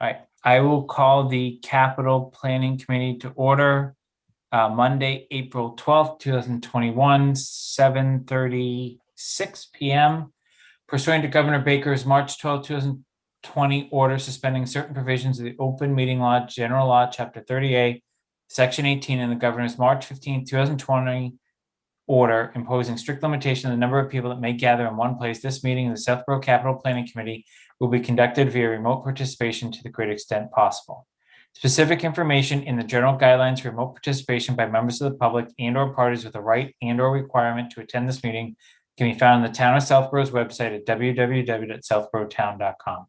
All right, I will call the Capital Planning Committee to order. Monday, April 12th, 2021, 7:36 p.m. Pursuant to Governor Baker's March 12, 2020 order suspending certain provisions of the Open Meeting Law, General Law, Chapter 38, Section 18, and the Governor's March 15, 2020 order imposing strict limitation on the number of people that may gather in one place. This meeting of the Southborough Capital Planning Committee will be conducted via remote participation to the greatest extent possible. Specific information in the general guidelines for remote participation by members of the public and/or parties with a right and/or requirement to attend this meeting can be found on the Town of Southborough's website at www.southboroughtown.com.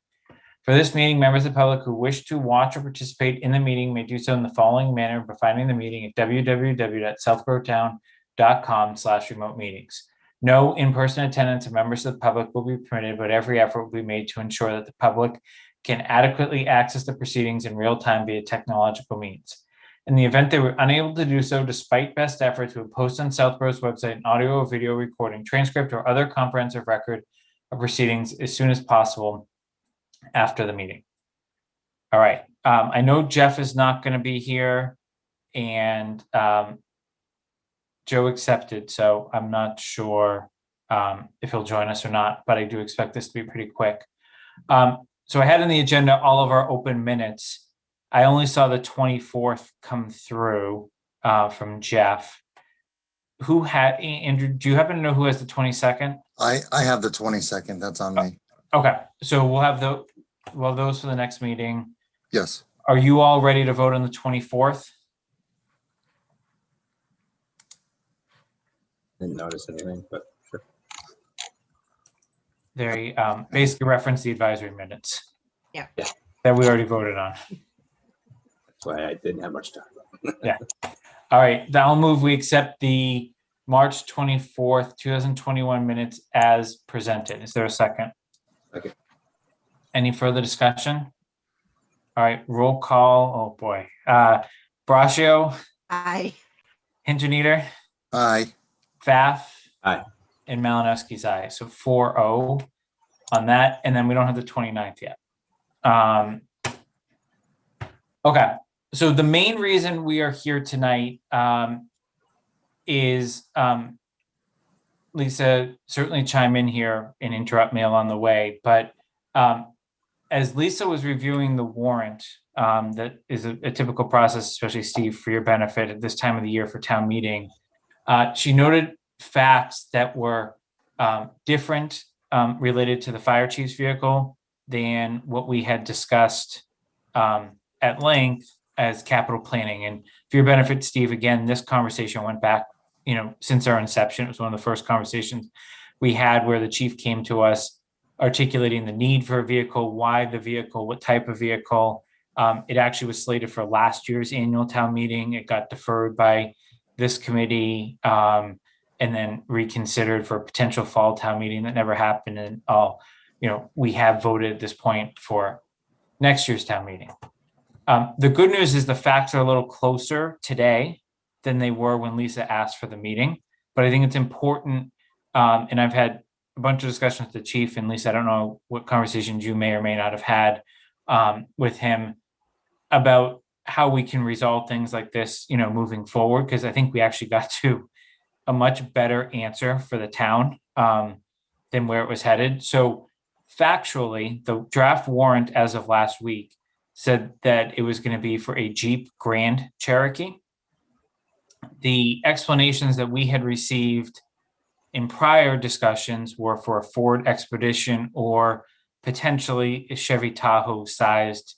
For this meeting, members of the public who wish to watch or participate in the meeting may do so in the following manner by finding the meeting at www.southboroughtown.com/remote meetings. No in-person attendance of members of the public will be permitted, but every effort will be made to ensure that the public can adequately access the proceedings in real time via technological means. In the event they were unable to do so, despite best efforts, we will post on Southborough's website an audio or video recording, transcript, or other comprehensive record of proceedings as soon as possible after the meeting. All right. I know Jeff is not going to be here, and Joe accepted, so I'm not sure if he'll join us or not, but I do expect this to be pretty quick. So I had on the agenda all of our open minutes. I only saw the 24th come through from Jeff. Andrew, do you happen to know who has the 22nd? I have the 22nd. That's on me. Okay, so we'll have those for the next meeting. Yes. Are you all ready to vote on the 24th? Didn't notice anything, but sure. They basically reference the advisory minutes. Yeah. That we already voted on. That's why I didn't have much time. Yeah. All right. I'll move we accept the March 24th, 2021 minutes as presented. Is there a second? Okay. Any further discussion? All right. Roll call. Oh boy. Braccio, Aye. Hinton-Eater, Aye. Pfaff. Aye. And Malinowski's aye. So 4-0 on that. And then we don't have the 29th yet. Okay. So the main reason we are here tonight is Lisa, certainly chime in here and interrupt me along the way. But as Lisa was reviewing the warrant, that is a typical process, especially Steve, for your benefit at this time of the year for town meeting, she noted facts that were different related to the fire chief's vehicle than what we had discussed at length as capital planning. And for your benefit, Steve, again, this conversation went back, since our inception. It was one of the first conversations we had where the chief came to us articulating the need for a vehicle, why the vehicle, what type of vehicle. It actually was slated for last year's annual town meeting. It got deferred by this committee and then reconsidered for a potential fall town meeting that never happened. And we have voted at this point for next year's town meeting. The good news is the facts are a little closer today than they were when Lisa asked for the meeting. But I think it's important, and I've had a bunch of discussions with the chief, and Lisa, I don't know what conversations you may or may not have had with him about how we can resolve things like this, moving forward, because I think we actually got to a much better answer for the town than where it was headed. So factually, the draft warrant as of last week said that it was going to be for a Jeep Grand Cherokee. The explanations that we had received in prior discussions were for a Ford Expedition or potentially a Chevy Tahoe sized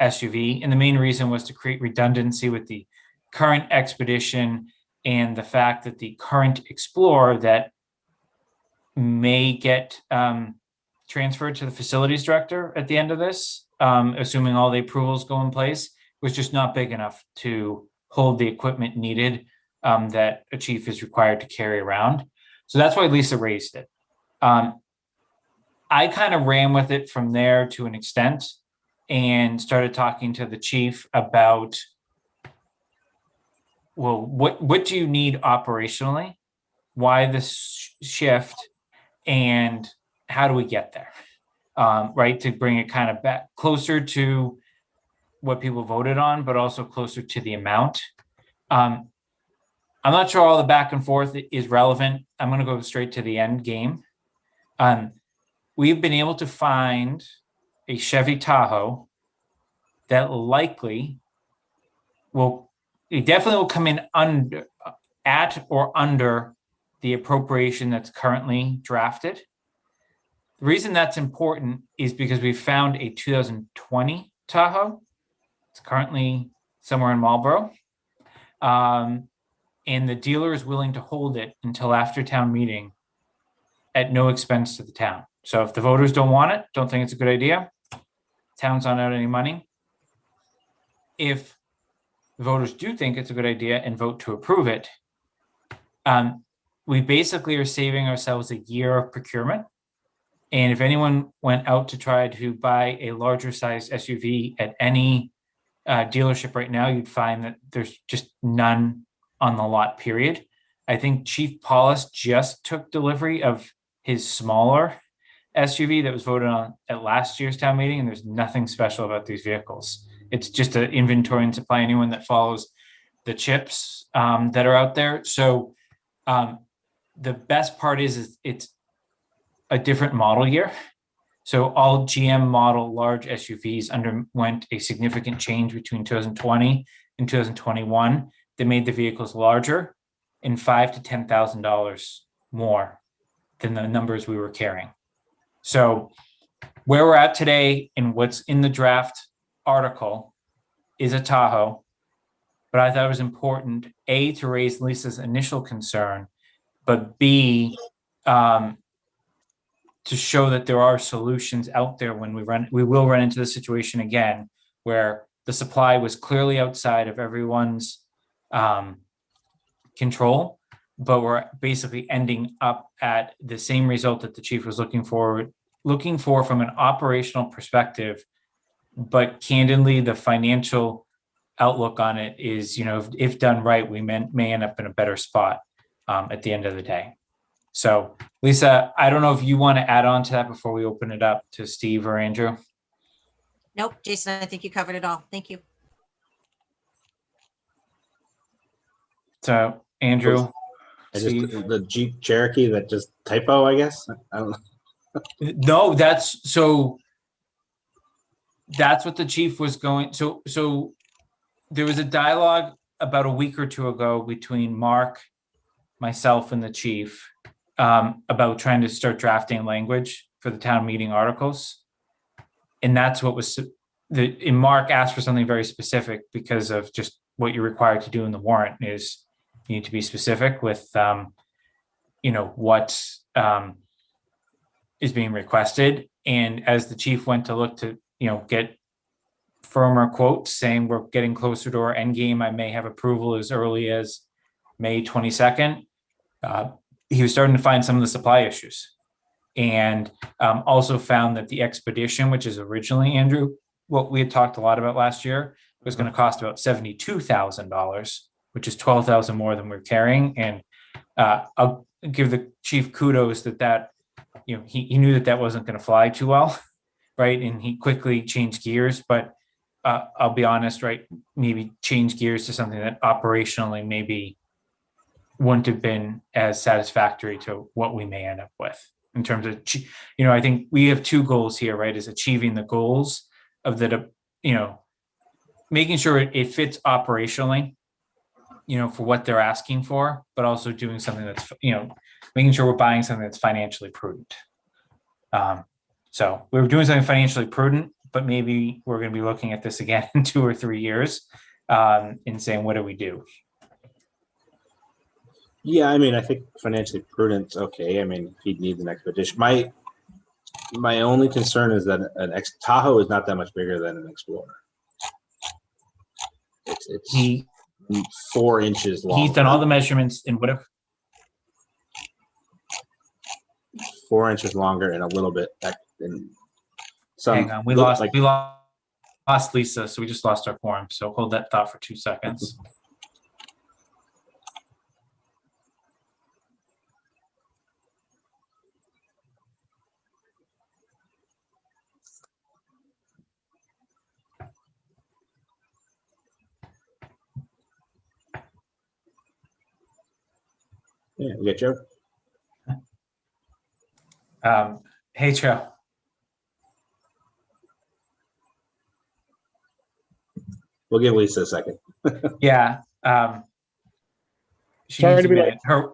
SUV. And the main reason was to create redundancy with the current Expedition and the fact that the current Explorer that may get transferred to the facilities director at the end of this, assuming all the approvals go in place, was just not big enough to hold the equipment needed that a chief is required to carry around. So that's why Lisa raised it. I kind of ran with it from there to an extent and started talking to the chief about, well, what do you need operationally? Why this shift? And how do we get there? Right, to bring it kind of back closer to what people voted on, but also closer to the amount. I'm not sure all the back and forth is relevant. I'm going to go straight to the end game. We've been able to find a Chevy Tahoe that likely it definitely will come in at or under the appropriation that's currently drafted. The reason that's important is because we found a 2020 Tahoe. It's currently somewhere in Marlboro. And the dealer is willing to hold it until after town meeting at no expense to the town. So if the voters don't want it, don't think it's a good idea, town's not out any money. If the voters do think it's a good idea and vote to approve it, we basically are saving ourselves a year of procurement. And if anyone went out to try to buy a larger size SUV at any dealership right now, you'd find that there's just none on the lot, period. I think Chief Paulus just took delivery of his smaller SUV that was voted on at last year's town meeting, and there's nothing special about these vehicles. It's just an inventory and supply. Anyone that follows the chips that are out there. So the best part is it's a different model year. So all GM model large SUVs underwent a significant change between 2020 and 2021. They made the vehicles larger and $5,000 to $10,000 more than the numbers we were carrying. So where we're at today and what's in the draft article is a Tahoe, but I thought it was important, A, to raise Lisa's initial concern, but B, to show that there are solutions out there when we will run into the situation again where the supply was clearly outside of everyone's control, but we're basically ending up at the same result that the chief was looking for from an operational perspective. But candidly, the financial outlook on it is, if done right, we may end up in a better spot at the end of the day. So, Lisa, I don't know if you want to add on to that before we open it up to Steve or Andrew. Nope, Jason, I think you covered it all. Thank you. So, Andrew, Steve. The Jeep Cherokee, that just typo, I guess. I don't know. No, that's what the chief was going. So there was a dialogue about a week or two ago between Mark, myself, and the chief about trying to start drafting language for the town meeting articles. And that's what was and Mark asked for something very specific because of just what you're required to do in the warrant is you need to be specific with, what is being requested. And as the chief went to look to, get firmer quotes saying we're getting closer to our end game, I may have approval as early as May 22nd. He was starting to find some of the supply issues, and also found that the expedition, which is originally, Andrew, what we had talked a lot about last year, was going to cost about $72,000, which is $12,000 more than we're carrying. And I'll give the chief kudos that he knew that wasn't going to fly too well, right? And he quickly changed gears. But I'll be honest, right? Maybe change gears to something that operationally maybe wouldn't have been as satisfactory to what we may end up with in terms of, I think we have two goals here, right? Is achieving the goals of making sure it fits operationally, for what they're asking for, but also doing something that's, making sure we're buying something that's financially prudent. So we were doing something financially prudent, but maybe we're going to be looking at this again in 2 or 3 years and saying, what do we do? Yeah, I think financially prudent. Okay, he'd need an expedition. My only concern is that an Tahoe is not that much bigger than an Explorer. It's 4 inches long. He's done all the measurements in whatever. 4 inches longer and a little bit. Hang on, we lost Lisa, so we just lost our quorum. So hold that thought for 2 seconds. Yeah, you get Joe? Hey, Joe. We'll give Lisa a second. Yeah. She Sorry needs to a be minute. Her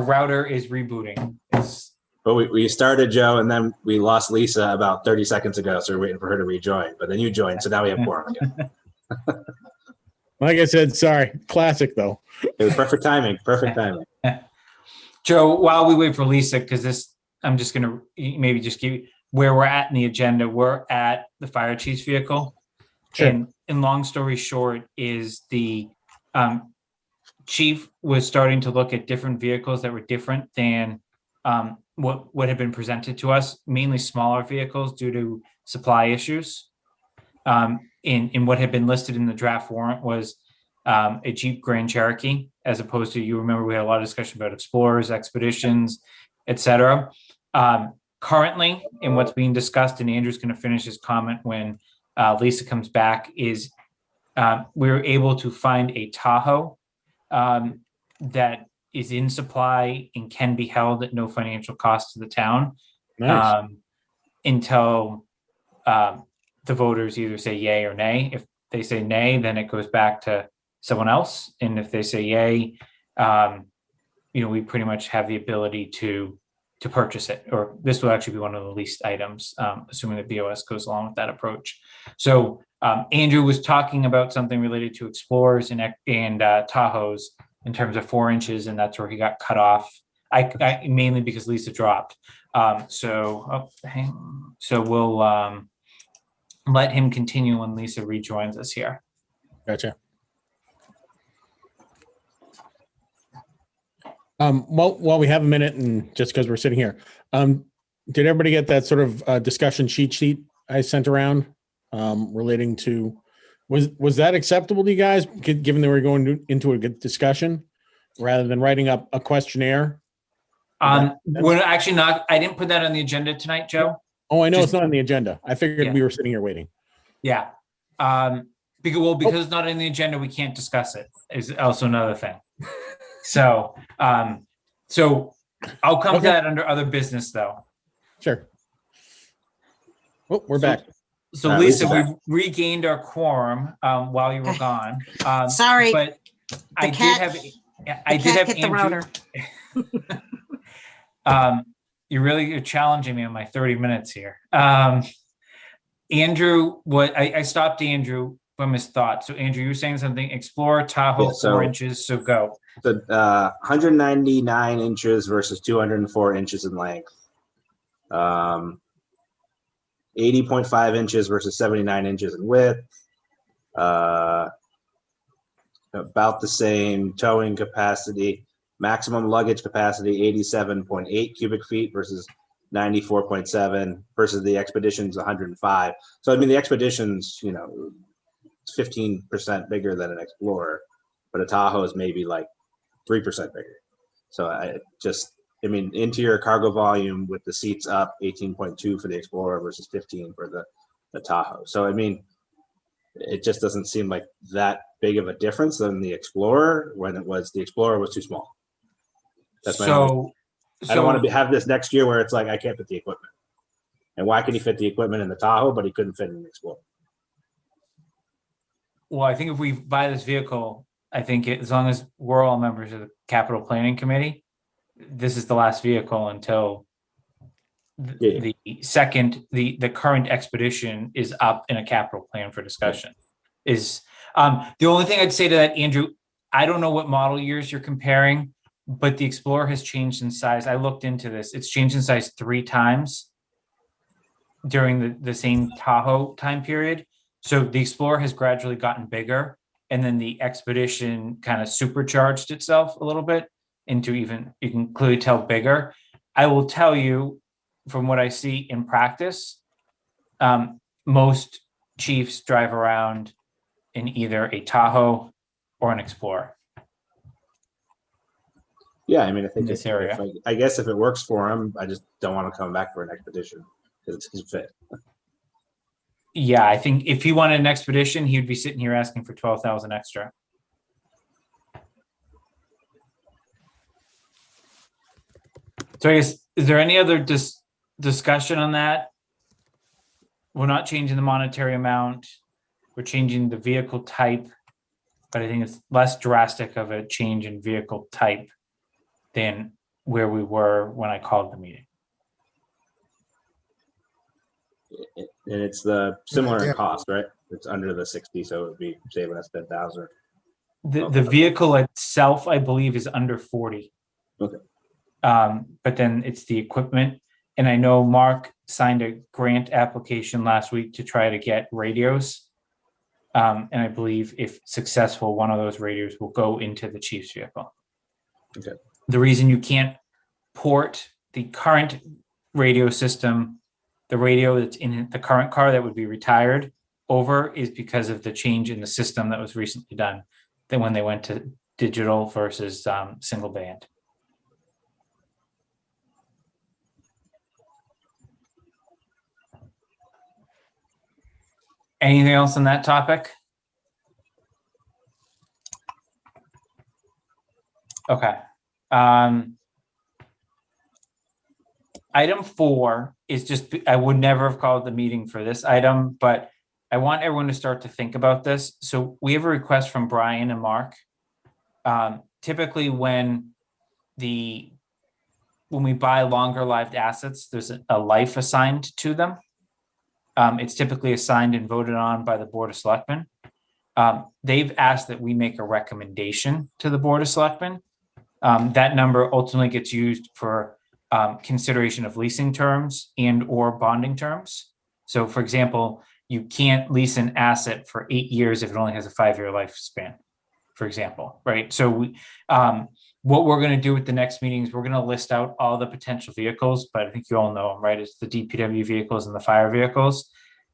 router is rebooting. But we started Joe, and then we lost Lisa about 30 seconds ago, so we're waiting for her to rejoin. But then you joined, so now we have quorum again. Like I said, sorry. Classic though. It was perfect timing. Perfect timing. Joe, while we wait for Lisa, because I'm just going to maybe just give you where we're at in the agenda. We're at the fire chief's vehicle. Sure. And long story short is the chief was starting to look at different vehicles that were different than what had been presented to us, mainly smaller vehicles due to supply issues. In what had been listed in the draft warrant was a Jeep Grand Cherokee, as opposed to, you remember we had a lot of discussion about Explorers, Expeditions, etc. Currently, in what's being discussed, and Andrew's going to finish his comment when Lisa comes back, is we were able to find a Tahoe that is in supply and can be held at no financial cost to the town Nice. until the voters either say yay or nay. If they say nay, then it goes back to someone else. And if they say yay, we pretty much have the ability to purchase it, or this will actually be one of the least items, assuming the BOS goes along with that approach. So Andrew was talking about something related to Explorers and Tahoes in terms of 4 inches, and that's where he got cut off. I mainly because Lisa dropped. So we'll let him continue when Lisa rejoins us here. Gotcha. While we have a minute, and just because we're sitting here, did everybody get that sort of discussion cheat sheet I sent around relating to? Was that acceptable to you guys, given that we're going into a good discussion rather than writing up a questionnaire? We're actually not. I didn't put that on the agenda tonight, Joe. Oh, I know it's not on the agenda. I figured Yeah. we were sitting here waiting. Yeah. Because it's not on the agenda, we can't discuss it. Is also another thing. So I'll come to that under other business, though. Sure. Oh, we're back. So Lisa, we've regained our quorum while you were gone. Sorry, but I did have hit the Andrew. router. You're challenging me on my 30 minutes here. Andrew, I stopped Andrew from his thought. So Andrew, you were saying something. Explorer Tahoe, Yeah, so- 4 inches. So go. So 199 inches versus 204 inches in length. 80.5 inches versus 79 inches in width. About the same towing capacity. Maximum luggage capacity 87.8 cubic feet versus 94.7 versus the Expedition's 105. So I mean the Expedition's 15% bigger than an Explorer, but a Tahoe is maybe like 3% bigger. So interior cargo volume with the seats up 18.2 for the Explorer versus 15 for the Tahoe. So I mean, it just doesn't seem like that big of a difference than the Explorer when the Explorer was too small. That's my only, I don't want to have this next year where it's like I can't fit the equipment. And why can he fit the equipment in the Tahoe, but he couldn't fit in the Explorer? Well, I think if we buy this vehicle, I think as long as we're all members of the capital planning committee, this is the last vehicle until the current Expedition is up in a capital plan for discussion. Is the only thing I'd say to that, Andrew, I don't know what model years you're comparing, but the Explorer has changed in size. I looked into this. It's changed in size 3 times during the same Tahoe time period. So the Explorer has gradually gotten bigger, and then the Expedition kind of supercharged itself a little bit into even, you can clearly tell, bigger. I will tell you from what I see in practice, most chiefs drive around in either a Tahoe or an Explorer. Yeah, I mean, I think This area. I guess if it works for him, I just don't want to come back for an Expedition because it's his fit. Yeah, I think if he wanted an Expedition, he would be sitting here asking for 12,000 extra. So I guess, is there any other discussion on that? We're not changing the monetary amount. We're changing the vehicle type, but I think it's less drastic of a change in vehicle type than where we were when I called the meeting. And it's the similar in Yeah. cost, right? It's under the 60, so it would be saving us 10,000. The vehicle itself, I believe, is under 40. Okay. But then it's the equipment. And I know Mark signed a grant application last week to try to get radios. And I believe if successful, one of those radios will go into the chief's vehicle. Okay. The reason you can't port the current radio system, the radio that's in the current car that would be retired over, is because of the change in the system that was recently done. Then when they went to digital versus single band. Anything else on that topic? Okay. Item 4 is just, I would never have called the meeting for this item, but I want everyone to start to think about this. So we have a request from Brian and Mark. Typically when we buy longer lived assets, there's a life assigned to them. It's typically assigned and voted on by the Board of Selectmen. They've asked that we make a recommendation to the Board of Selectmen. That number ultimately gets used for consideration of leasing terms and or bonding terms. So for example, you can't lease an asset for 8 years if it only has a 5-year lifespan, for example, right? So what we're going to do with the next meeting is we're going to list out all the potential vehicles, but I think you all know them, right? It's the DPW vehicles and the fire vehicles,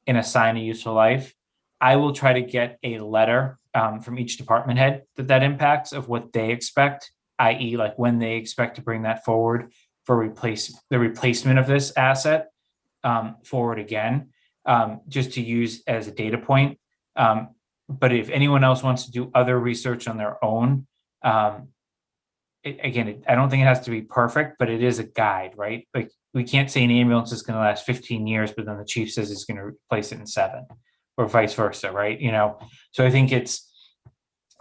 and assign a useful life. I will try to get a letter from each department head that impacts of what they expect, i.e. like when they expect to bring that forward for the replacement of this asset forward again, just to use as a data point. But if anyone else wants to do other research on their own, I don't think it has to be perfect, but it is a guide, right? Like we can't say an ambulance is going to last 15 years, but then the chief says he's going to replace it in 7, or vice versa, right? So I think it's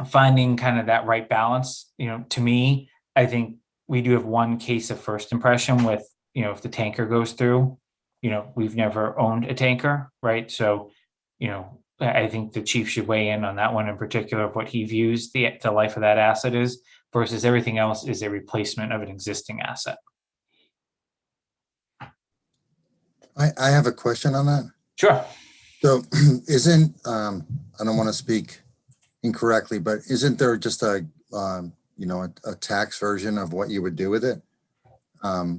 finding kind of that right balance. To me, I think we do have one case of first impression with, if the tanker goes through, we've never owned a tanker, right? So, I think the chief should weigh in on that one in particular of what he views the life of that asset is versus everything else is a replacement of an existing asset. I have a question on that. Sure. So I don't want to speak incorrectly, but isn't there just a tax version of what you would do with it?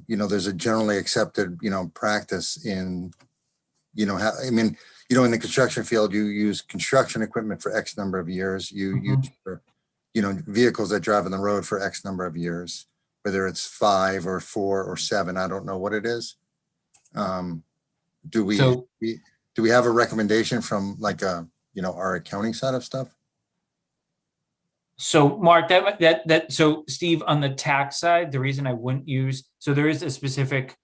There's a generally accepted, practice in, in the construction field, you use construction equipment for X number of years. You use for, vehicles that drive on the road for X number of years, whether it's 5 or 4 or 7, I don't know what it is. Do we have a recommendation from like our accounting side of stuff? So Mark, so Steve, on the tax side, the reason I wouldn't use, so there is a specific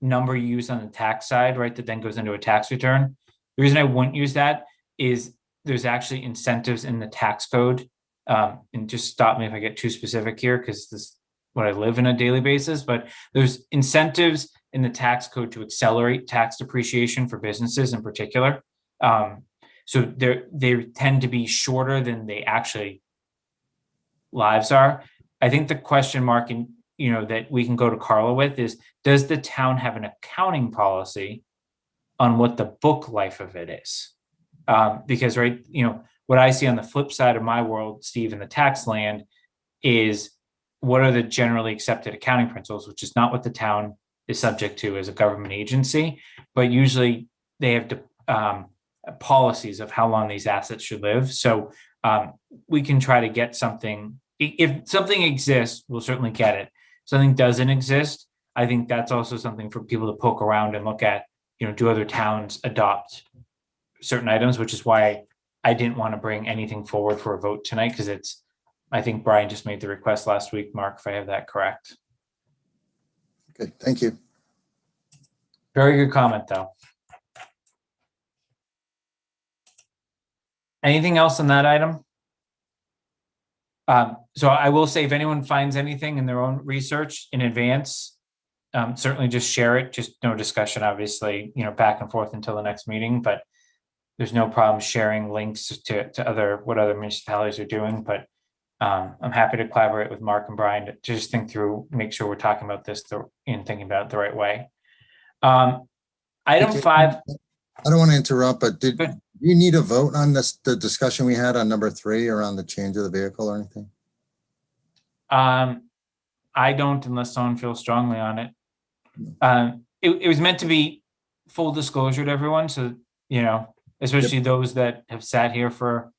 number you use on the tax side, right? That then goes into a tax return. The reason I wouldn't use that is there's actually incentives in the tax code. And just stop me if I get too specific here, because this is what I live in on a daily basis, but there's incentives in the tax code to accelerate tax depreciation for businesses in particular. So they tend to be shorter than they actually lives are. I think the question mark that we can go to Carla with is, does the town have an accounting policy on what the book life of it is? Because, right, what I see on the flip side of my world, Steve, in the tax land is what are the generally accepted accounting principles, which is not what the town is subject to as a government agency, but usually they have policies of how long these assets should live. So we can try to get something. If something exists, we'll certainly get it. If something doesn't exist, I think that's also something for people to poke around and look at, do other towns adopt certain items, which is why I didn't want to bring anything forward for a vote tonight, because I think Brian just made the request last week, Mark, if I have that correct. Good, thank you. Very good comment, though. Anything else on that item? So I will say, if anyone finds anything in their own research in advance, certainly just share it. Just no discussion, obviously, back and forth until the next meeting, but there's no problem sharing links to what other municipalities are doing. But I'm happy to collaborate with Mark and Brian to just think through, make sure we're talking about this and thinking about it the right way. Item 5. I don't want to interrupt, but did Good. you need a vote on this, the discussion we had on number 3 around the change of the vehicle or anything? I don't, unless someone feels strongly on it. It was meant to be full disclosure to everyone, so especially those that have sat here for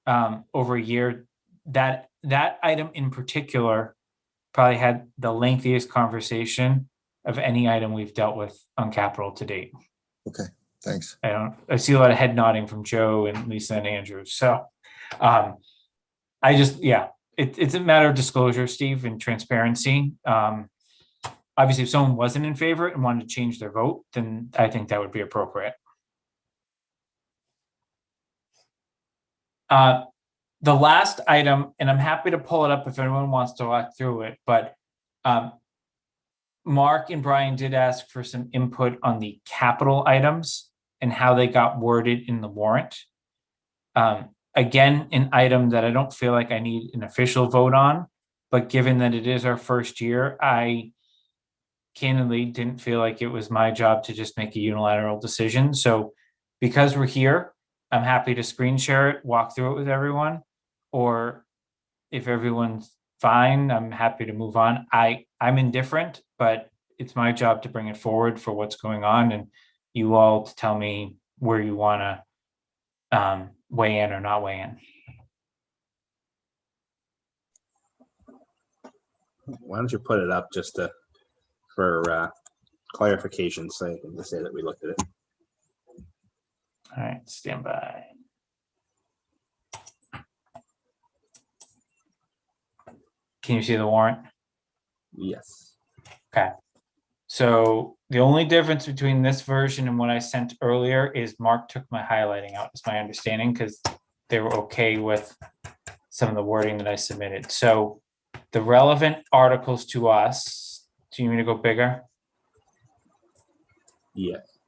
over a year. That item in particular probably had the lengthiest conversation of any item we've dealt with on capital to date. Okay, thanks. I see a lot of head nodding from Joe and Lisa and Andrew. So it's a matter of disclosure, Steve, and transparency. Obviously, if someone wasn't in favor and wanted to change their vote, then I think that would be appropriate. The last item, and I'm happy to pull it up if anyone wants to walk through it, but Mark and Brian did ask for some input on the capital items and how they got worded in the warrant. Again, an item that I don't feel like I need an official vote on, but given that it is our first year, I candidly didn't feel like it was my job to just make a unilateral decision. So because we're here, I'm happy to screen share it, walk through it with everyone, or if everyone's fine, I'm happy to move on. I'm indifferent, but it's my job to bring it forward for what's going on, and you all to tell me where you want to weigh in or not weigh in. Why don't you put it up just for clarification's sake and to say that we looked at it. All right, stand by. Can you see the warrant? Yes. Okay. So the only difference between this version and what I sent earlier is Mark took my highlighting out, is my understanding, because they were okay with some of the wording that I submitted. So the relevant articles to us, do you need me to go bigger? Yes.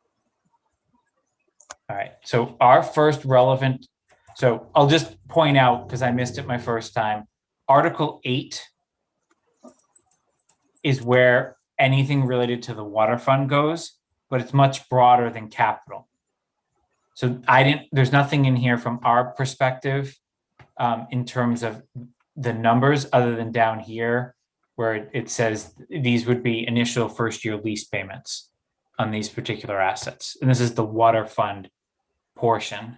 All right, so our first relevant, so I'll just point out, because I missed it my first time, Article 8 is where anything related to the water fund goes, but it's much broader than capital. So there's nothing in here from our perspective in terms of the numbers other than down here where it says these would be initial first year lease payments on these particular assets. And this is the water fund portion.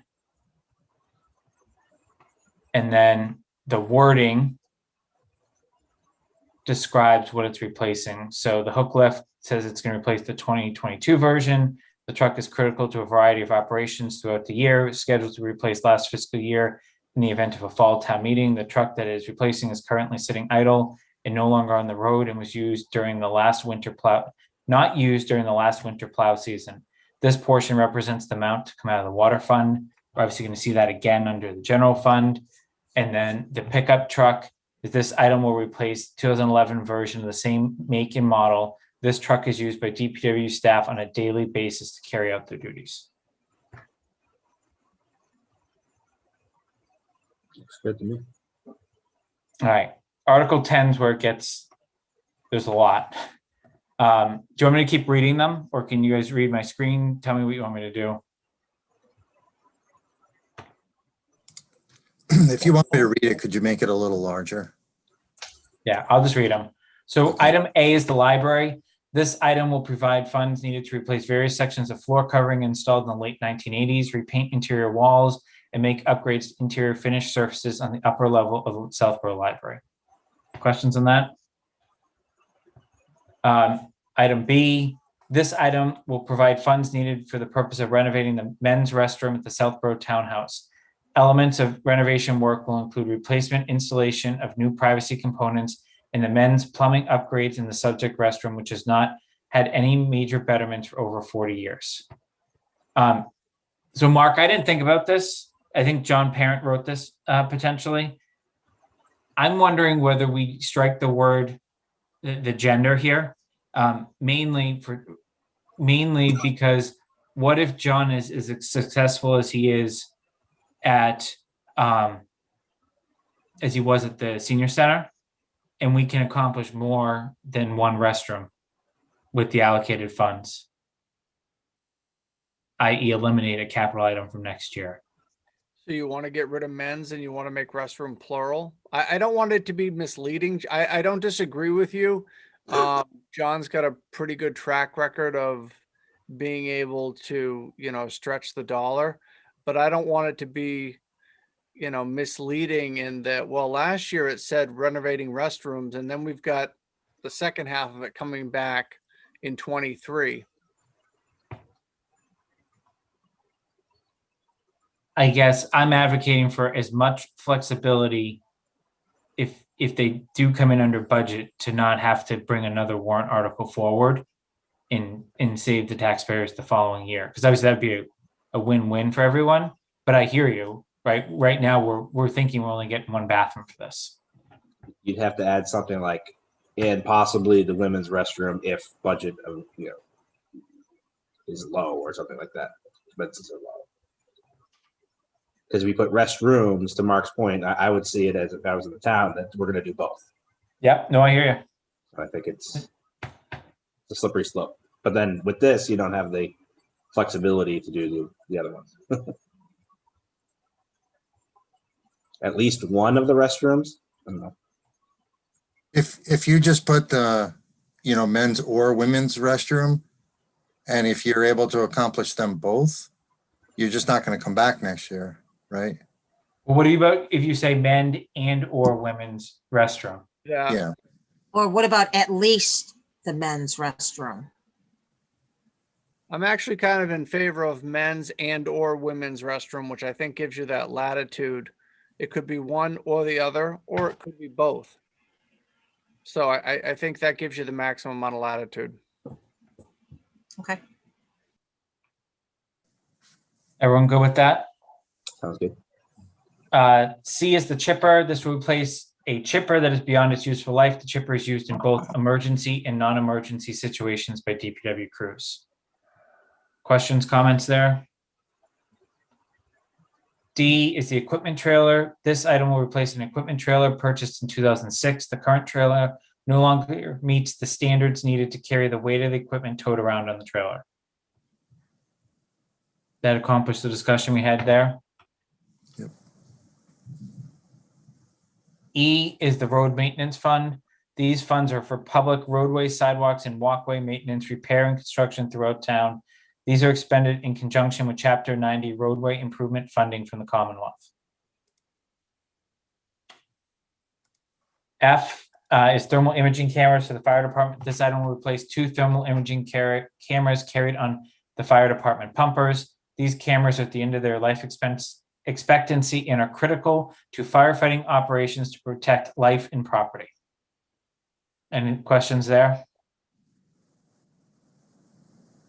And then the wording describes what it's replacing. So the hook lift says it's going to replace the 2022 version. The truck is critical to a variety of operations throughout the year, scheduled to replace last fiscal year in the event of a fall town meeting. The truck that is replacing is currently sitting idle and no longer on the road and was used during the last winter plow, not used during the last winter plow season. This portion represents the amount to come out of the water fund. We're obviously going to see that again under the general fund. And then the pickup truck, this item will replace 2011 version of the same make and model. This truck is used by DPW staff on a daily basis to carry out their duties. Looks good to me. All right. Article 10 is where it gets, there's a lot. Do you want me to keep reading them, or can you guys read my screen? Tell me what you want me to do. If you want me to read it, could you make it a little larger? Yeah, I'll just read them. So Okay. Item A is the library. This item will provide funds needed to replace various sections of floor covering installed in the late 1980s, repaint interior walls, and make upgrades to interior finished surfaces on the upper level of Southborough Library. Questions on that? Item B, this item will provide funds needed for the purpose of renovating the men's restroom at the Southborough Townhouse. Elements of renovation work will include replacement, installation of new privacy components, and the men's plumbing upgrades in the subject restroom, which has not had any major betterments for over 40 years. So Mark, I didn't think about this. I think John Parent wrote this potentially. I'm wondering whether we strike the word, the gender here, mainly because what if John is as successful as he is at, as he was at the senior center, and we can accomplish more than one restroom with the allocated funds, i.e. eliminate a capital item from next year. So you want to get rid of men's and you want to make restroom plural? I don't want it to be misleading. I don't disagree with you. John's got a pretty good track record of being able to, stretch the dollar, but I don't want it to be, misleading in that, well, last year it said renovating restrooms, and then we've got the second half of it coming back in 23. I guess I'm advocating for as much flexibility if they do come in under budget to not have to bring another warrant article forward and save the taxpayers the following year. Because obviously that'd be a win-win for everyone. But I hear you, right? Right now we're thinking we're only getting one bathroom for this. You'd have to add something like, and possibly the women's restroom if budget of, is low or something like that. Expenses are low. Because we put restrooms, to Mark's point, I would see it as if I was in the town that we're going to do both. Yep. No, I hear you. I think it's a slippery slope. But then with this, you don't have the flexibility to do the other ones. At least one of the restrooms. I don't know. If you just put the, men's or women's restroom, and if you're able to accomplish them both, you're just not going to come back next year, right? Well, what about if you say men and or women's restroom? Yeah. Or what about at least the men's restroom? I'm actually kind of in favor of men's and or women's restroom, which I think gives you that latitude. It could be one or the other, or it could be both. So I think that gives you the maximum amount of latitude. Okay. Everyone good with that? Sounds good. C is the chipper. This will replace a chipper that is beyond its useful life. The chipper is used in both emergency and non-emergency situations by DPW crews. Questions, comments there? D is the equipment trailer. This item will replace an equipment trailer purchased in 2006. The current trailer no longer meets the standards needed to carry the weight of the equipment towed around on the trailer. That accomplished the discussion we had there. Yep. E is the road maintenance fund. These funds are for public roadways, sidewalks, and walkway maintenance, repair, and construction throughout town. These are expended in conjunction with Chapter 90 roadway improvement funding from the Commonwealth. F is thermal imaging cameras for the fire department. This item will replace 2 thermal imaging cameras carried on the fire department pumpers. These cameras are at the end of their life expectancy and are critical to firefighting operations to protect life and property. Any questions there?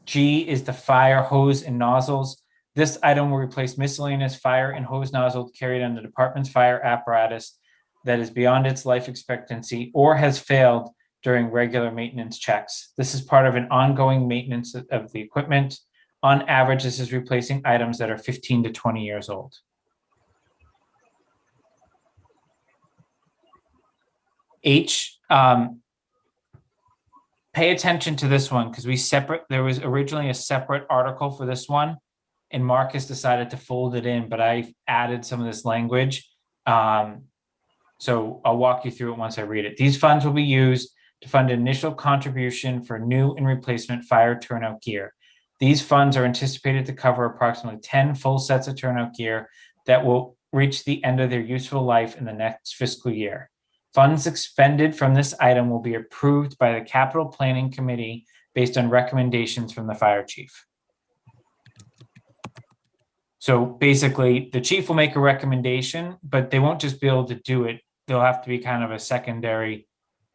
G is the fire hose and nozzles. This item will replace miscellaneous fire and hose nozzles carried on the department's fire apparatus that is beyond its life expectancy or has failed during regular maintenance checks. This is part of an ongoing maintenance of the equipment. On average, this is replacing items that are 15 to 20 years old. H, pay attention to this one because there was originally a separate article for this one and Marcus decided to fold it in, but I added some of this language. So I'll walk you through it once I read it. These funds will be used to fund initial contribution for new and replacement fire turnout gear. These funds are anticipated to cover approximately 10 full sets of turnout gear that will reach the end of their useful life in the next fiscal year. Funds expended from this item will be approved by the Capital Planning Committee based on recommendations from the fire chief. So basically, the chief will make a recommendation, but they won't just be able to do it. There'll have to be kind of a secondary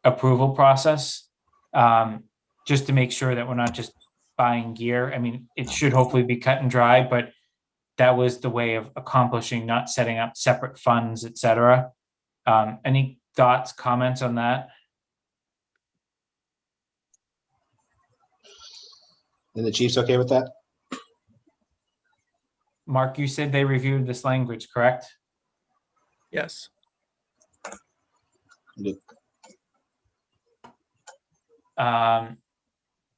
approval process, just to make sure that we're not just buying gear. I mean, it should hopefully be cut and dry, but that was the way of accomplishing, not setting up separate funds, et cetera. Any thoughts, comments on that? And the chief's okay with that? Mark, you said they reviewed this language, correct? Yes.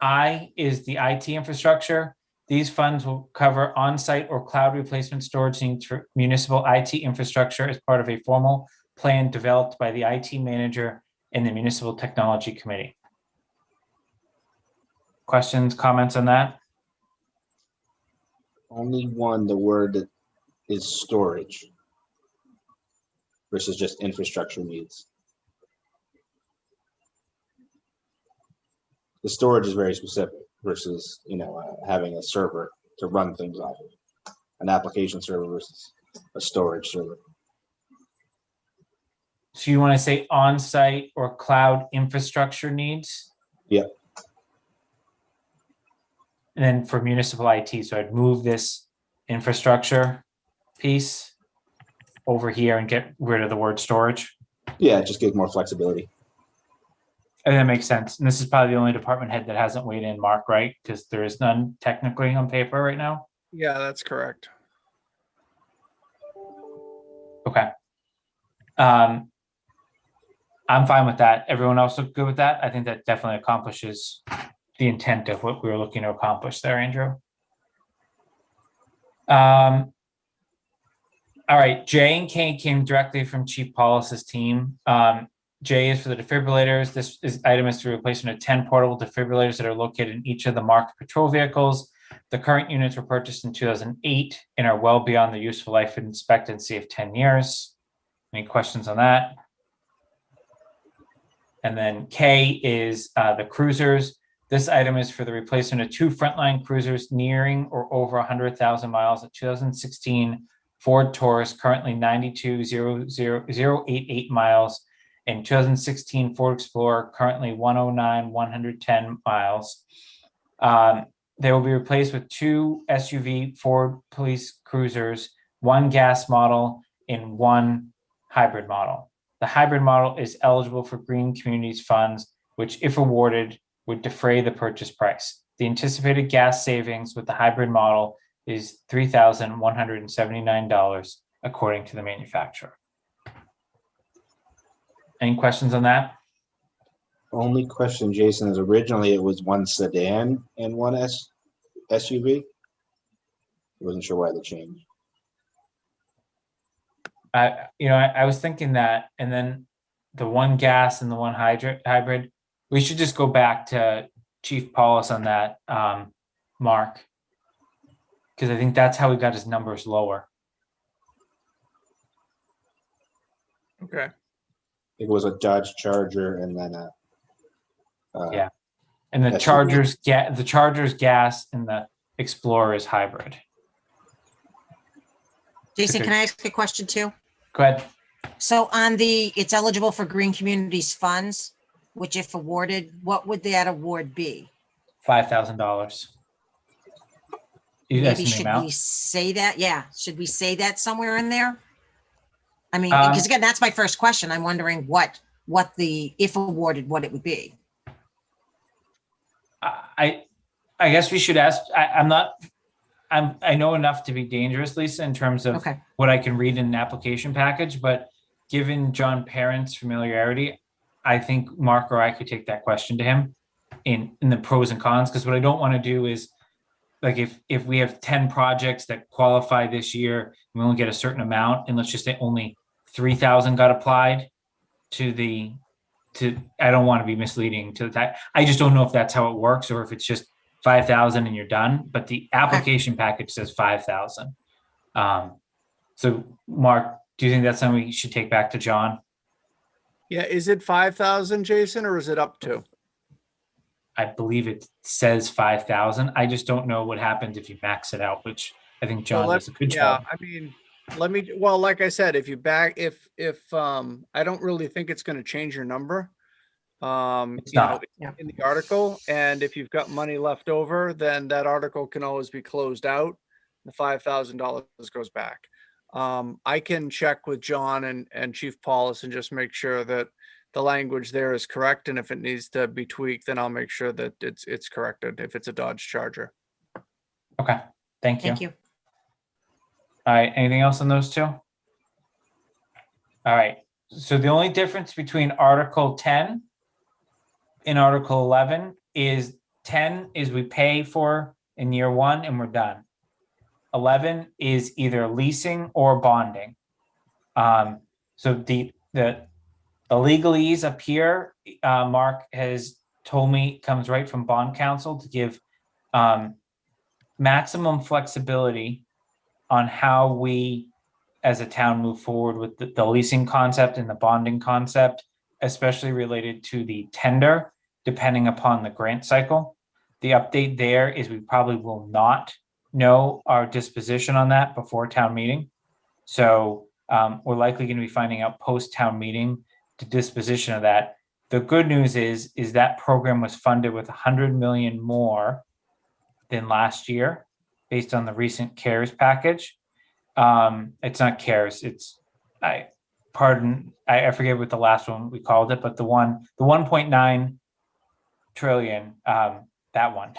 I is the IT infrastructure. These funds will cover on-site or cloud replacement storage needs for municipal IT infrastructure as part of a formal plan developed by the IT manager and the municipal technology committee. Questions, comments on that? Only one, the word that is storage versus just infrastructure needs. The storage is very specific versus, having a server to run things off of, an application server versus a storage server. So you want to say on-site or cloud infrastructure needs? Yeah. And then for municipal IT, so I'd move this infrastructure piece over here and get rid of the word storage. Yeah, it just gives more flexibility. And that makes sense. And this is probably the only department head that hasn't weighed in, Mark, right? Because there is none technically on paper right now. Yeah, that's correct. Okay. I'm fine with that. Everyone else look good with that? I think that definitely accomplishes the intent of what we were looking to accomplish there, Andrew. All right, J and K came directly from Chief Paulus's team. J is for the defibrillators. This item is for replacement of 10 portable defibrillators that are located in each of the marked patrol vehicles. The current units were purchased in 2008 and are well beyond the useful life expectancy of 10 years. Any questions on that? And then K is the cruisers. This item is for the replacement of 2 frontline cruisers nearing or over 100,000 miles. A 2016 Ford Taurus, currently 92,088 miles, and 2016 Ford Explorer, currently 109,110 miles. They will be replaced with 2 SUV Ford police cruisers, 1 gas model, and 1 hybrid model. The hybrid model is eligible for Green Communities funds, which, if awarded, would defray the purchase price. The anticipated gas savings with the hybrid model is $3,179, according to the manufacturer. Any questions on that? Only question, Jason, is originally it was 1 sedan and 1 SUV. I wasn't sure why the change. I was thinking that, and then the 1 gas and the 1 hybrid. We should just go back to Chief Paulus on that, Mark, because I think that's how we got his numbers lower. Okay. It was a Dodge Charger and then a Yeah. And the SUV. Charger's gas and the Explorer is hybrid. Jason, Okay. can I ask a question too? Go ahead. So on it's eligible for Green Communities funds, which if awarded, what would that award be? $5,000. You Maybe estimate should amount? we say that? Yeah, should we say that somewhere in there? I mean, Um, because again, that's my first question. I'm wondering what if awarded, what it would be. I guess we should ask. I know enough to be dangerous, Lisa, in terms of Okay. what I can read in an application package, but given John Parent's familiarity, I think Mark or I could take that question to him in the pros and cons, because what I don't want to do is, like, if we have 10 projects that qualify this year, we only get a certain amount, and let's just say only 3,000 got applied to I don't want to be misleading to that. I just don't know if that's how it works, or if it's just 5,000 and you're done, but the application package says 5,000. So Mark, do you think that's something we should take back to John? Yeah, is it 5,000, Jason, or is it up to? I believe it says 5,000. I just don't know what happens if you max it out, which I think John does a good job. I mean, like I said, if I don't really think it's going to change your number. It's you know, not. Yeah. in the article. And if you've got money left over, then that article can always be closed out. The $5,000 goes back. I can check with John and Chief Paulus and just make sure that the language there is correct. And if it needs to be tweaked, then I'll make sure that it's corrected if it's a Dodge Charger. Okay, thank you. Thank you. All right, anything else on those two? All right, so the only difference between Article 10 and Article 11 is 10 is we pay for in year one and we're done. 11 is either leasing or bonding. So the legalese up here, Mark has told me comes right from bond counsel to give maximum flexibility on how we as a town move forward with the leasing concept and the bonding concept, especially related to the tender, depending upon the grant cycle. The update there is we probably will not know our disposition on that before town meeting. So we're likely going to be finding out post town meeting the disposition of that. The good news is that program was funded with 100 million more than last year based on the recent CARES package. It's not CARES, I forget what the last one we called it, but the 1.9 trillion, that one.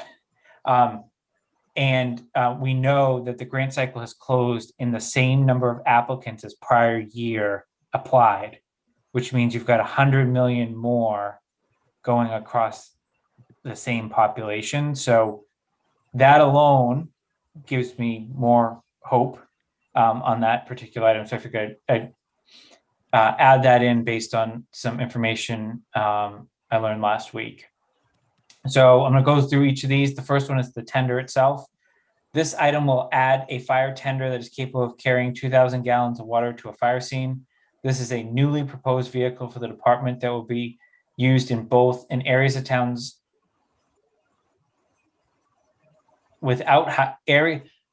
And we know that the grant cycle has closed in the same number of applicants as prior year applied, which means you've got 100 million more going across the same population. So that alone gives me more hope on that particular item. So I figured I'd add that in based on some information I learned last week. So I'm going to go through each of these. The first one is the tender itself. This item will add a fire tender that is capable of carrying 2,000 gallons of water to a fire scene. This is a newly proposed vehicle for the department that will be used in areas of towns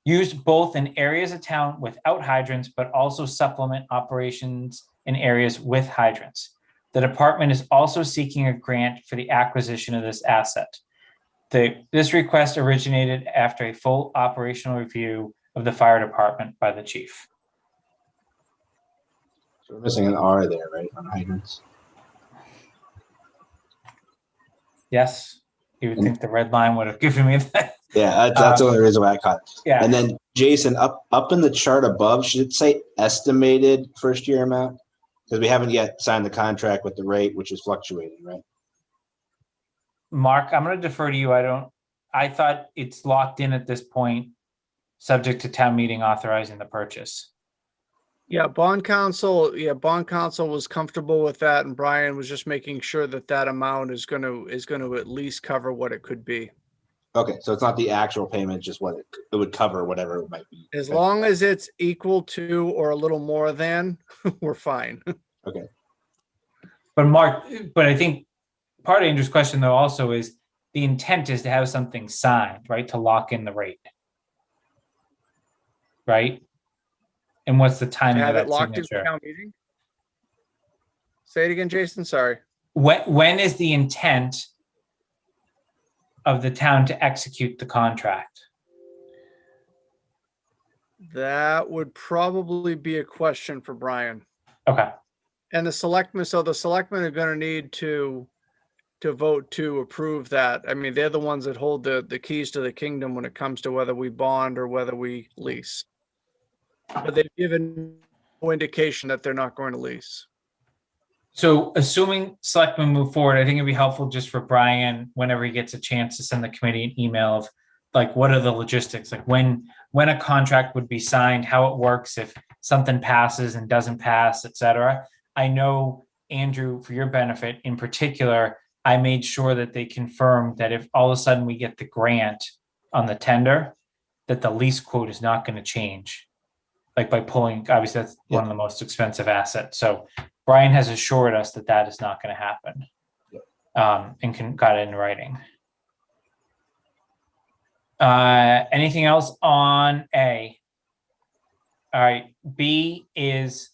used both in areas of town without hydrants, but also supplement operations in areas with hydrants. The department is also seeking a grant for the acquisition of this asset. This request originated after a full operational review of the fire department by the chief. So we're missing an R there, right, on hydrants. Yes, you would think the red line would have given me that. Yeah, that's the only reason why I caught it. Yeah. And then Jason, up in the chart above, should it say estimated first year amount? Because we haven't yet signed the contract with the rate, which is fluctuating, right? Mark, I'm going to defer to you. I thought it's locked in at this point, subject to town meeting authorizing the purchase. Yeah, bond counsel was comfortable with that, and Brian was just making sure that amount is going to at least cover what it could be. Okay, so it's not the actual payment, just what it would cover, whatever it might be. As long as it's equal to or a little more than, we're fine. Okay. But Mark, I think part of Andrew's question though also is the intent is to have something signed, right? To lock in the rate. Right? And what's the timing of Have that it locked in signature? town meeting? Say it again, Jason, sorry. When is the intent of the town to execute the contract? That would probably be a question for Brian. Okay. And the selectmen are going to need to vote to approve that. I mean, they're the ones that hold the keys to the kingdom when it comes to whether we bond or whether we lease. But they've given no indication that they're not going to lease. So assuming selectmen move forward, I think it'd be helpful just for Brian, whenever he gets a chance, to send the committee an email of like, what are the logistics? Like when a contract would be signed, how it works, if something passes and doesn't pass, et cetera. I know, Andrew, for your benefit in particular, I made sure that they confirmed that if all of a sudden we get the grant on the tender, that the lease quote is not going to change. Like by pulling, obviously that's one of the most expensive assets. So Brian has assured us that that is not going to happen, and got it in writing. Anything else on A? All right. B is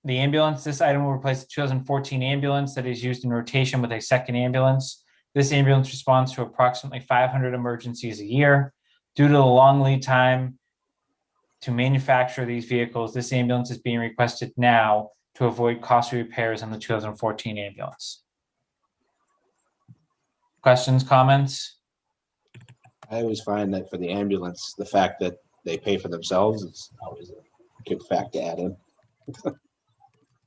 the ambulance, this item will replace the 2014 ambulance that is used in rotation with a second ambulance. This ambulance responds to approximately 500 emergencies a year. Due to the long lead time to manufacture these vehicles, this ambulance is being requested now to avoid costly repairs on the 2014 ambulance. Questions, comments? I always find that for the ambulance, the fact that they pay for themselves is always a good fact to add in.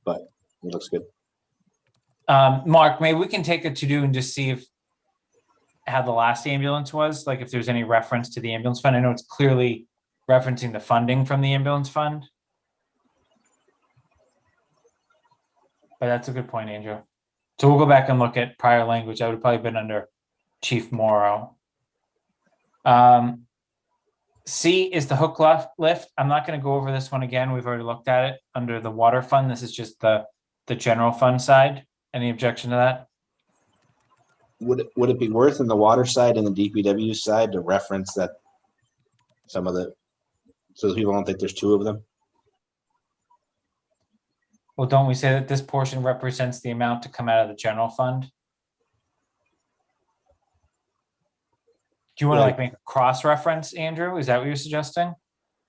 But it looks good. Mark, maybe we can take a to-do and just see if how the last ambulance was, like if there's any reference to the ambulance fund. I know it's clearly referencing the funding from the ambulance fund. But that's a good point, Andrew. So we'll go back and look at prior language. That would have probably been under Chief Morrow. C is the hook lift. I'm not going to go over this one again. We've already looked at it under the water fund. This is just the general fund side. Any objection to that? Would it be worth in the water side and the DPW side to reference that some of the, so that people don't think there's two of them? Well, don't we say that this portion represents the amount to come out of the general fund? Do you want to like make a cross-reference, Andrew? Is that what you're suggesting?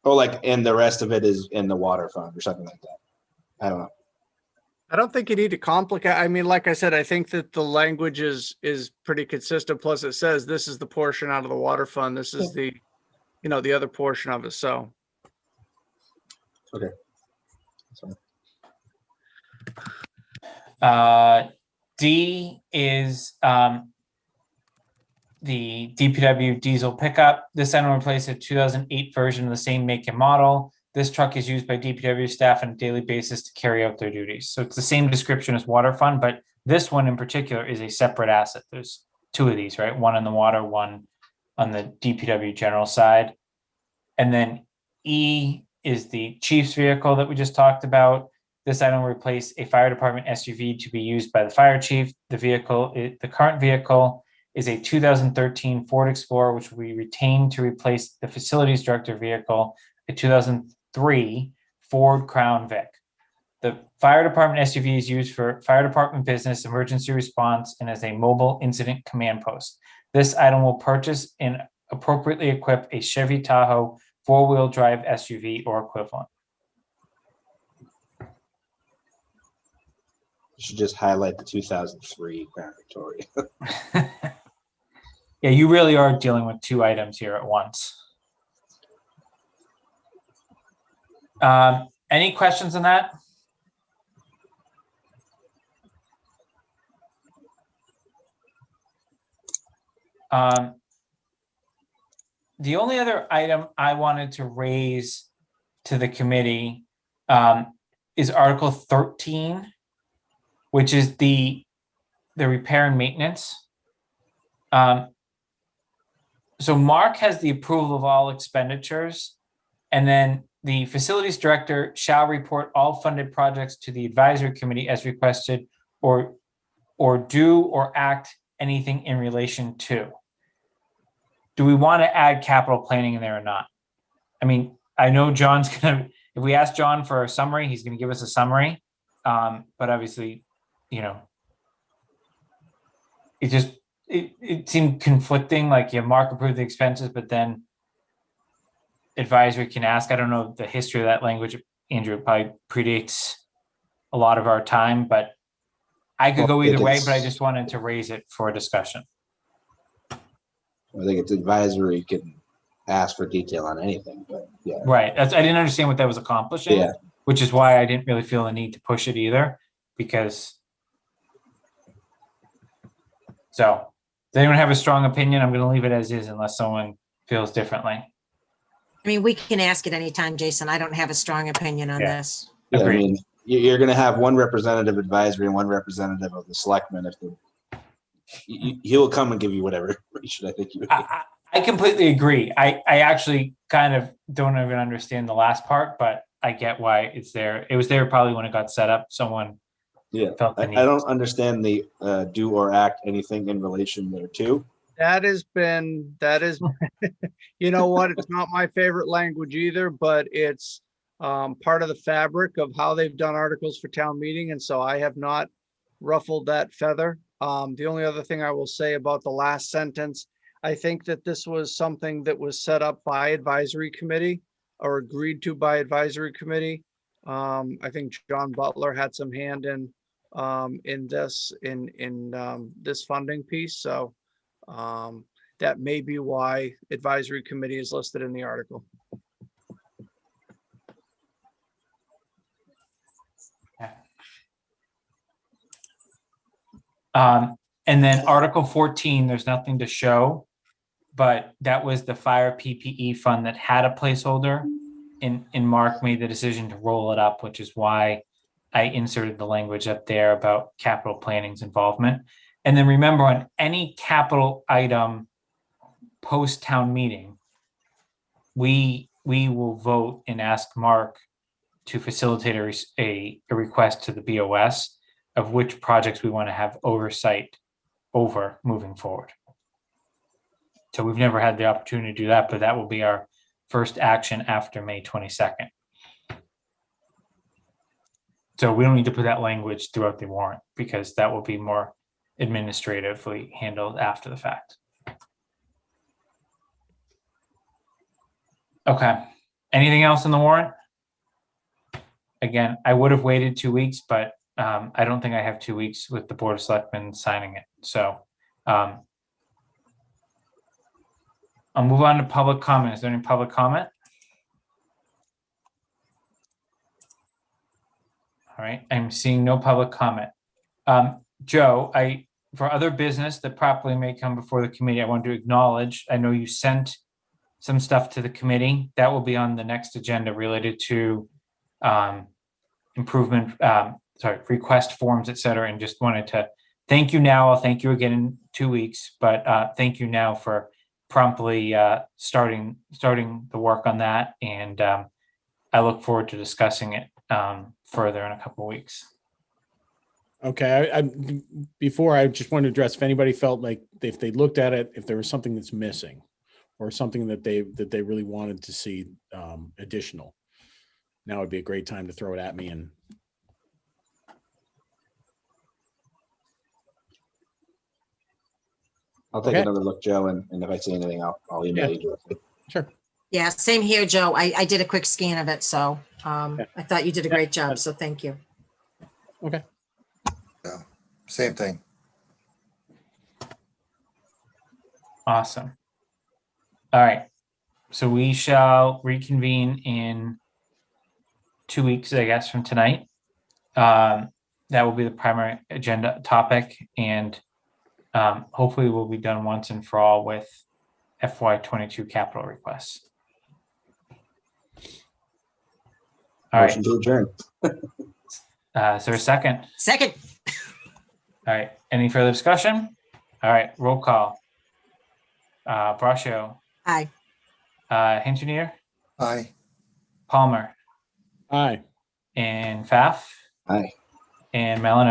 Oh, like, and the rest of it is in the water fund or something like that. I don't know. I don't think you need to complicate. I mean, like I said, I think that the language is pretty consistent. Plus it says this is the portion out of the water fund. This is the, you know, the other portion of it. So. Okay. Sorry. D is the Dpw Diesel Pickup. This item will replace a 2008 version of the same make and model. This truck is used by DPW staff on a daily basis to carry out their duties. So it's the same description as water fund, but this one in particular is a separate asset. There's two of these, right? One in the water, one on the DPW general side. And then E is the chief's vehicle that we just talked about. This item will replace a fire department SUV to be used by the fire chief. The current vehicle is a 2013 Ford Explorer, which will be retained to replace the facilities director vehicle, a 2003 Ford Crown Vic. The fire department SUV is used for fire department business, emergency response, and as a mobile incident command post. This item will purchase and appropriately equip a Chevy Tahoe four-wheel drive SUV or equivalent. You should just highlight the 2003 Crown Victoria. Yeah, you really are dealing with two items here at once. Any questions on that? The only other item I wanted to raise to the committee is Article 13, which is the repair and maintenance. So Mark has the approval of all expenditures, and then the facilities director shall report all funded projects to the advisory committee as requested, or do or act anything in relation to. Do we want to add capital planning in there or not? I mean, I know John's gonna, if we ask John for a summary, he's gonna give us a summary. But obviously, you know, it seemed conflicting, like you have Mark approve the expenses, but then advisory can ask. I don't know the history of that language, Andrew. It probably predates a lot of our time, but I could go either way, but I just wanted to raise it for a discussion. I think it's advisory can ask for detail on anything, but yeah. Right. I didn't understand what that was accomplishing, Yeah. which is why I didn't really feel the need to push it either, because. So, does anyone have a strong opinion? I'm going to leave it as is unless someone feels differently. I mean, we can ask it anytime, Jason. I don't have a strong opinion on this. Yeah, I Agreed. mean, you're going to have one representative advisory and one representative of the selectmen. If he will come and give you whatever information I think you would. I completely agree. I actually kind of don't even understand the last part, but I get why it's there. It was there probably when it got set up. Someone felt the I need. don't understand the do or act anything in relation there too. That is, you know what? It's not my favorite language either, but it's part of the fabric of how they've done articles for town meeting, and so I have not ruffled that feather. The only other thing I will say about the last sentence, I think that this was something that was set up by advisory committee or agreed to by advisory committee. I think John Butler had some hand in this, this funding piece, so that may be why advisory committee is listed in the article. And then Article 14, there's nothing to show, but that was the fire PPE fund that had a placeholder, and Mark made the decision to roll it up, which is why I inserted the language up there about capital planning's involvement. And then remember, on any capital item post town meeting, we will vote and ask Mark to facilitate a request to the BOS of which projects we want to have oversight over moving forward. So we've never had the opportunity to do that, but that will be our first action after May 22nd. So we don't need to put that language throughout the warrant because that will be more administratively handled after the fact. Okay. Anything else in the warrant? Again, I would have waited 2 weeks, but I don't think I have 2 weeks with the Board of Selectmen signing it. So I'll move on to public comment. Is there any public comment? All right, I'm seeing no public comment. Joe, for other business that properly may come before the committee, I want to acknowledge, I know you sent some stuff to the committee. That will be on the next agenda related to request forms, et cetera, and just wanted to thank you now. I'll thank you again in 2 weeks, but thank you now for promptly starting the work on that. And I look forward to discussing it further in a couple of weeks. Okay, before I just wanted to address if anybody felt like if they looked at it, if there was something that's missing or something that they really wanted to see additional, now would be a great time to throw it at me. And I'll take Okay. another look, Joe, and if I see anything, I'll email you directly. sure. Yeah, same here, Joe. I did a quick scan of it, so I thought you did a great job, so thank you. Okay. Yeah, same thing. Awesome. All right. So we shall reconvene in 2 weeks, I guess, from tonight. That will be the primary agenda topic, and hopefully we'll be done once and for all with FY22 capital requests. All right. Motion to adjourn. Is there a second? Second, All right. Any further discussion? All right. Roll call. Braccio, aye. Hinchinier, Aye. Palmer, Aye. and Pfaff, Aye. and Mellon.